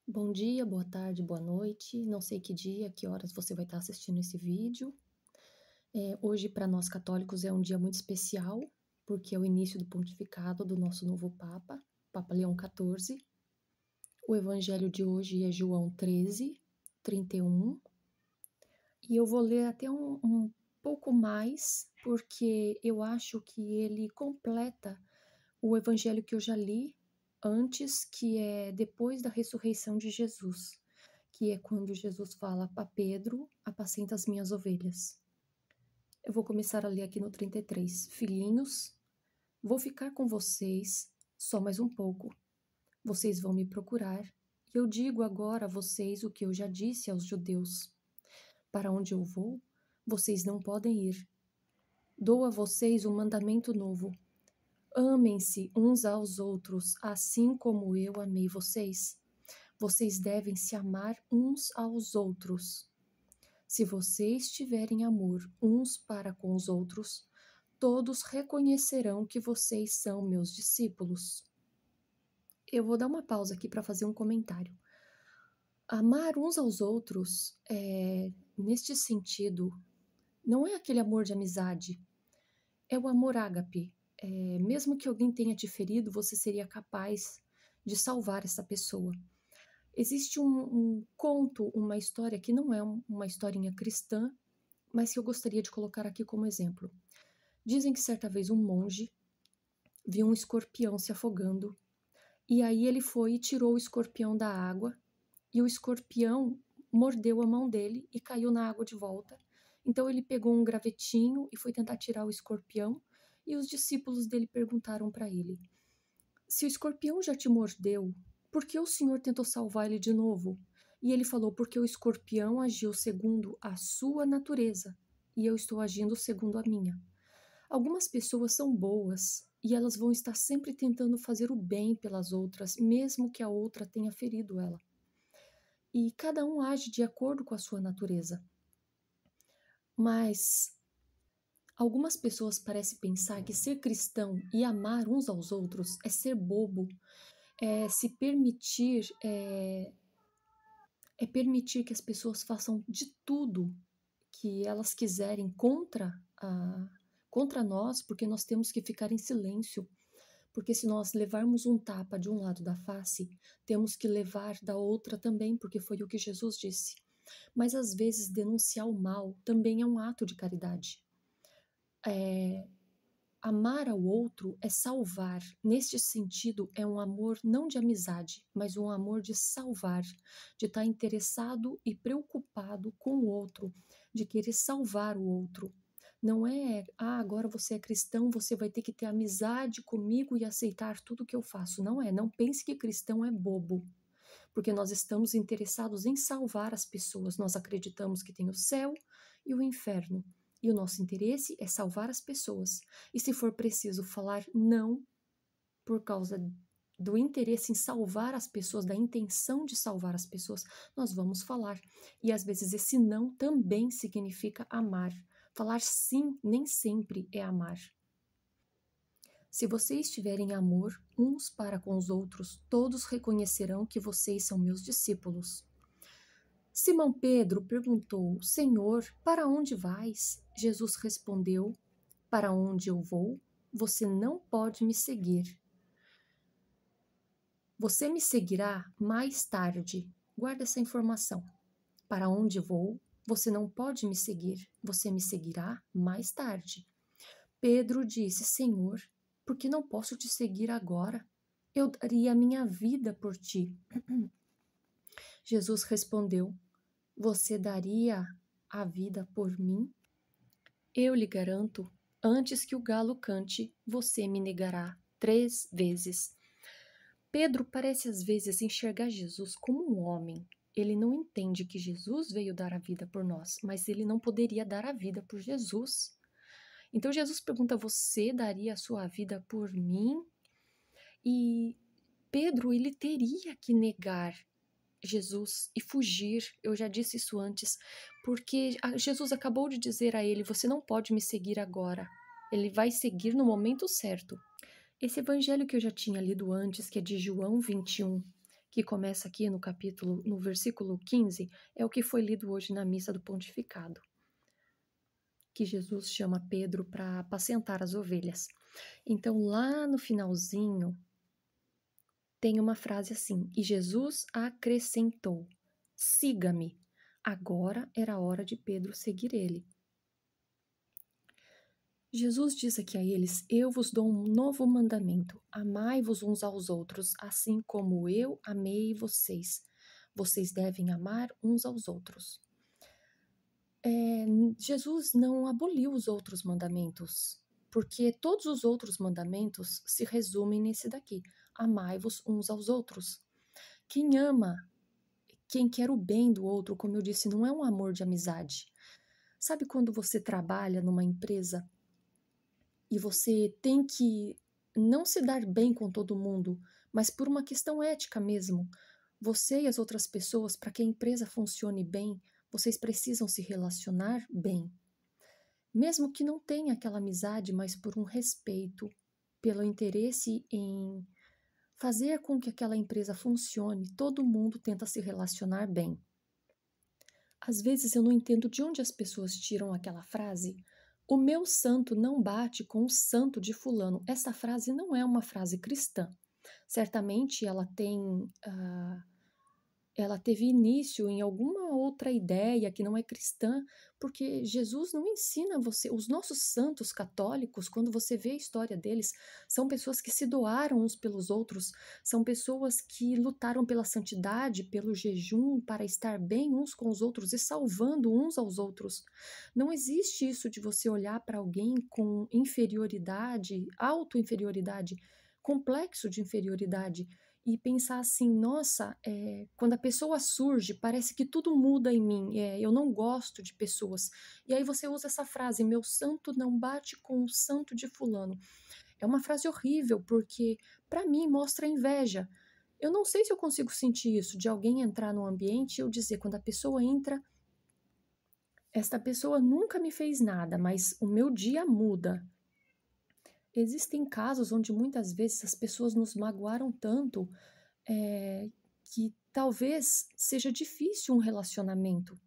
Bom dia, boa tarde, boa noite. Não sei que dia, que horas você vai estar assistindo esse vídeo. Hoje, para nós católicos, é um dia muito especial, porque é o início do pontificado do nosso novo Papa, Papa Leão XIV. O evangelho de hoje é João 13, 31. E eu vou ler até um pouco mais, porque eu acho que ele completa o evangelho que eu já li antes, que é depois da ressurreição de Jesus, que é quando Jesus fala para Pedro: apacenta as minhas ovelhas. Eu vou começar a ler aqui no 33. Filhinhos, vou ficar com vocês só mais um pouco. Vocês vão me procurar, e eu digo agora a vocês o que eu já disse aos judeus. Para onde eu vou, vocês não podem ir. Dou a vocês um mandamento novo. Amem-se uns aos outros, assim como eu amei vocês. Vocês devem se amar uns aos outros. Se vocês tiverem amor uns para com os outros, todos reconhecerão que vocês são meus discípulos. Eu vou dar uma pausa aqui para fazer um comentário. Amar uns aos outros, neste sentido, não é aquele amor de amizade, é o amor ágape. Mesmo que alguém tenha te ferido, você seria capaz de salvar essa pessoa. Existe um conto, uma história que não é uma historinha cristã, mas que eu gostaria de colocar aqui como exemplo. Dizem que certa vez um monge viu um escorpião se afogando, e aí ele foi e tirou o escorpião da água, e o escorpião mordeu a mão dele e caiu na água de volta. Então ele pegou um gravetinho e foi tentar tirar o escorpião, e os discípulos dele perguntaram para ele: se o escorpião já te mordeu, por que o Senhor tentou salvar ele de novo? E ele falou: porque o escorpião agiu segundo a sua natureza, e eu estou agindo segundo a minha. Algumas pessoas são boas e elas vão estar sempre tentando fazer o bem pelas outras, mesmo que a outra tenha ferido ela. E cada um age de acordo com a sua natureza. Mas algumas pessoas parecem pensar que ser cristão e amar uns aos outros é ser bobo, se permitir, permitir que as pessoas façam de tudo que elas quiserem contra nós, porque nós temos que ficar em silêncio. Porque se nós levarmos um tapa de um lado da face, temos que levar da outra também, porque foi o que Jesus disse. Mas às vezes denunciar o mal também é um ato de caridade. Amar ao outro é salvar. Neste sentido, é um amor não de amizade, mas um amor de salvar, de estar interessado e preocupado com o outro, de querer salvar o outro. Não é, agora você é cristão, você vai ter que ter amizade comigo e aceitar tudo que eu faço. Não é, não pense que cristão é bobo, porque nós estamos interessados em salvar as pessoas. Nós acreditamos que tem o céu e o inferno. E o nosso interesse é salvar as pessoas. E se for preciso falar não por causa do interesse em salvar as pessoas, da intenção de salvar as pessoas, nós vamos falar. E às vezes esse não também significa amar. Falar sim nem sempre é amar. Se vocês tiverem amor uns para com os outros, todos reconhecerão que vocês são meus discípulos. Simão Pedro perguntou: Senhor, para onde vais? Jesus respondeu: para onde eu vou, você não pode me seguir. Você me seguirá mais tarde. Guarda essa informação. Para onde vou, você não pode me seguir. Você me seguirá mais tarde. Pedro disse: Senhor, por que não posso te seguir agora? Eu daria a minha vida por ti. Jesus respondeu: você daria a vida por mim? Eu lhe garanto, antes que o galo cante, você me negará 3 vezes. Pedro parece às vezes enxergar Jesus como um homem. Ele não entende que Jesus veio dar a vida por nós, mas ele não poderia dar a vida por Jesus. Então Jesus pergunta: você daria a sua vida por mim? E Pedro, ele teria que negar Jesus e fugir. Eu já disse isso antes, porque Jesus acabou de dizer a ele: você não pode me seguir agora. Ele vai seguir no momento certo. Esse evangelho que eu já tinha lido antes, que é de João 21, que começa aqui no versículo 15, é o que foi lido hoje na missa do pontificado, que Jesus chama Pedro para apacentar as ovelhas. Então, lá no finalzinho, tem uma frase assim: e Jesus acrescentou: siga-me. Agora era a hora de Pedro seguir ele. Jesus diz aqui a eles: eu vos dou um novo mandamento, amai-vos uns aos outros, assim como eu amei vocês. Vocês devem amar uns aos outros. Jesus não aboliu os outros mandamentos, porque todos os outros mandamentos se resumem nesse daqui: amai-vos uns aos outros. Quem ama, quem quer o bem do outro, como eu disse, não é um amor de amizade. Sabe quando você trabalha numa empresa e você tem que não se dar bem com todo mundo, mas por uma questão ética mesmo? Você e as outras pessoas, para que a empresa funcione bem, vocês precisam se relacionar bem. Mesmo que não tenha aquela amizade, mas por um respeito, pelo interesse em fazer com que aquela empresa funcione, todo mundo tenta se relacionar bem. Às vezes eu não entendo de onde as pessoas tiram aquela frase: o meu santo não bate com o santo de fulano. Essa frase não é uma frase cristã. Certamente ela teve início em alguma outra ideia que não é cristã, porque Jesus não ensina você. Os nossos santos católicos, quando você vê a história deles, são pessoas que se doaram uns pelos outros, são pessoas que lutaram pela santidade, pelo jejum, para estar bem uns com os outros e salvando uns aos outros. Não existe isso de você olhar para alguém com inferioridade, auto-inferioridade, complexo de inferioridade, e pensar assim: nossa, quando a pessoa surge, parece que tudo muda em mim, eu não gosto de pessoas. E aí você usa essa frase: meu santo não bate com o santo de fulano. É uma frase horrível, porque para mim mostra inveja. Eu não sei se eu consigo sentir isso, de alguém entrar no ambiente e eu dizer, quando a pessoa entra: esta pessoa nunca me fez nada, mas o meu dia muda. Existem casos onde muitas vezes as pessoas nos magoaram tanto, que talvez seja difícil um relacionamento.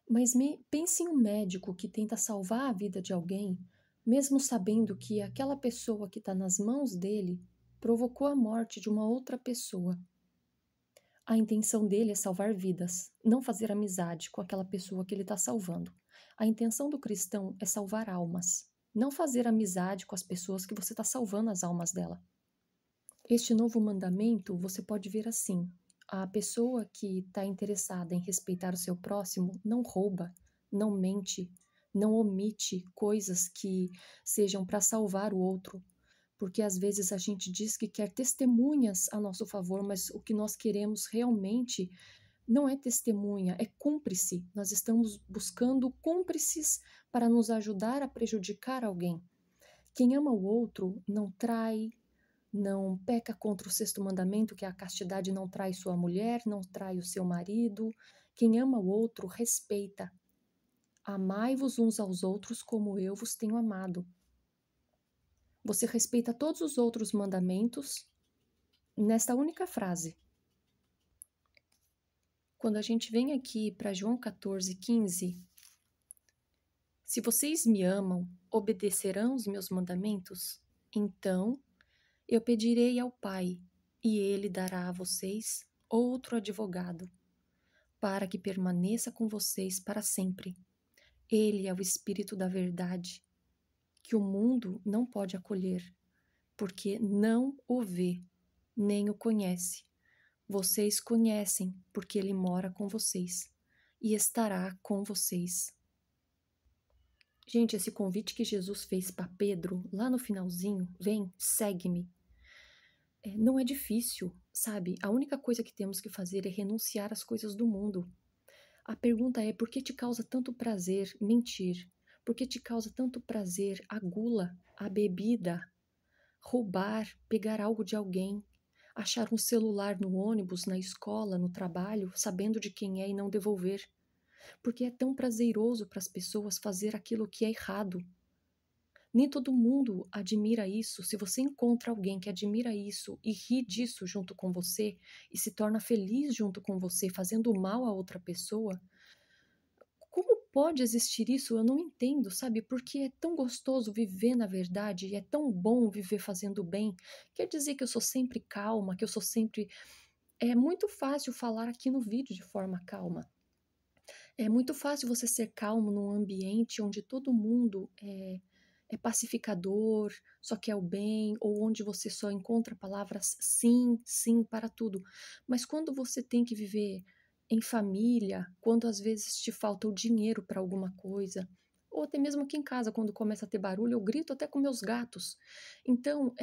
Mas pense em um médico que tenta salvar a vida de alguém, mesmo sabendo que aquela pessoa que está nas mãos dele provocou a morte de uma outra pessoa. A intenção dele é salvar vidas, não fazer amizade com aquela pessoa que ele está salvando. A intenção do cristão é salvar almas, não fazer amizade com as pessoas que você está salvando as almas dela. Este novo mandamento você pode ver assim: a pessoa que está interessada em respeitar o seu próximo não rouba, não mente, não omite coisas que sejam para salvar o outro, porque às vezes a gente diz que quer testemunhas a nosso favor, mas o que nós queremos realmente não é testemunha, é cúmplice. Nós estamos buscando cúmplices para nos ajudar a prejudicar alguém. Quem ama o outro não trai, não peca contra o sexto mandamento, que é a castidade: não trai sua mulher, não trai o seu marido. Quem ama o outro, respeita. Amai-vos uns aos outros como eu vos tenho amado. Você respeita todos os outros mandamentos nesta única frase. Quando a gente vem aqui para João 14:15, se vocês me amam, obedecerão os meus mandamentos? Então eu pedirei ao Pai, e ele dará a vocês outro advogado, para que permaneça com vocês para sempre. Ele é o Espírito da verdade, que o mundo não pode acolher, porque não o vê, nem o conhece. Vocês conhecem, porque ele mora com vocês e estará com vocês. Gente, esse convite que Jesus fez para Pedro, lá no finalzinho: vem, segue-me. Não é difícil, sabe? A única coisa que temos que fazer é renunciar às coisas do mundo. A pergunta é: por que te causa tanto prazer mentir? Por que te causa tanto prazer a gula, a bebida, roubar, pegar algo de alguém, achar um celular no ônibus, na escola, no trabalho, sabendo de quem é e não devolver? Porque é tão prazeroso para as pessoas fazer aquilo que é errado. Nem todo mundo admira isso. Se você encontra alguém que admira isso e ri disso junto com você e se torna feliz junto com você, fazendo mal a outra pessoa, como pode existir isso? Eu não entendo, sabe? Porque é tão gostoso viver na verdade e é tão bom viver fazendo bem. Quer dizer que eu sou sempre calma, que eu sou sempre. É muito fácil falar aqui no vídeo de forma calma. É muito fácil você ser calmo num ambiente onde todo mundo é pacificador, só quer o bem, ou onde você só encontra palavras sim, sim para tudo. Mas quando você tem que viver em família, quando às vezes te falta o dinheiro para alguma coisa, ou até mesmo aqui em casa, quando começa a ter barulho, eu grito até com meus gatos. Então,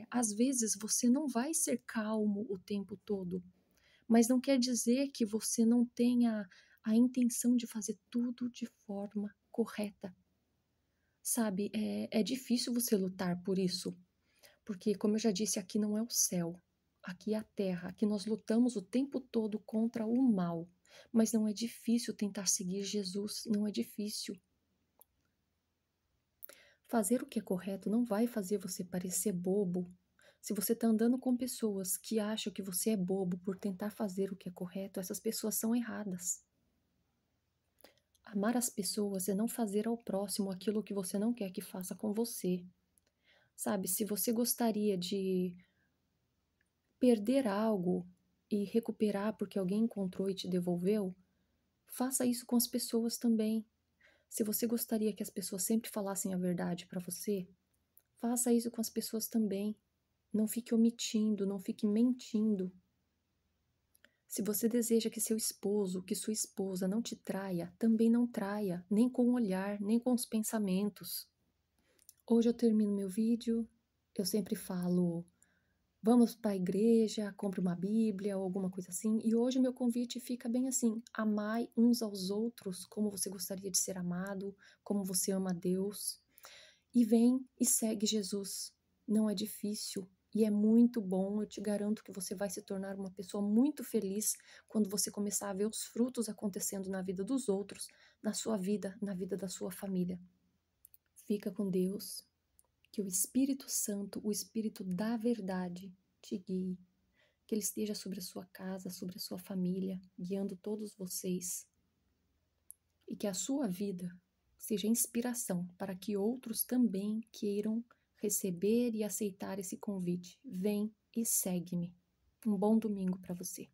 às vezes você não vai ser calmo o tempo todo, mas não quer dizer que você não tenha a intenção de fazer tudo de forma correta. Sabe, é difícil você lutar por isso, porque, como eu já disse, aqui não é o céu, aqui é a terra, aqui nós lutamos o tempo todo contra o mal, mas não é difícil tentar seguir Jesus, não é difícil. Fazer o que é correto não vai fazer você parecer bobo. Se você está andando com pessoas que acham que você é bobo por tentar fazer o que é correto, essas pessoas são erradas. Amar as pessoas é não fazer ao próximo aquilo que você não quer que faça com você. Sabe, se você gostaria de perder algo e recuperar porque alguém encontrou e te devolveu, faça isso com as pessoas também. Se você gostaria que as pessoas sempre falassem a verdade para você, faça isso com as pessoas também. Não fique omitindo, não fique mentindo. Se você deseja que seu esposo, que sua esposa não te traia, também não traia, nem com o olhar, nem com os pensamentos. Hoje eu termino meu vídeo, eu sempre falo, vamos para a igreja, compre uma Bíblia ou alguma coisa assim, e hoje meu convite fica bem assim, amai uns aos outros como você gostaria de ser amado, como você ama a Deus, e vem e segue Jesus. Não é difícil e é muito bom, eu te garanto que você vai se tornar uma pessoa muito feliz quando você começar a ver os frutos acontecendo na vida dos outros, na sua vida, na vida da sua família. Fica com Deus. Que o Espírito Santo, o Espírito da verdade, te guie. Que ele esteja sobre a sua casa, sobre a sua família, guiando todos vocês. E que a sua vida seja inspiração para que outros também queiram receber e aceitar esse convite. Vem e segue-me. Um bom domingo para você.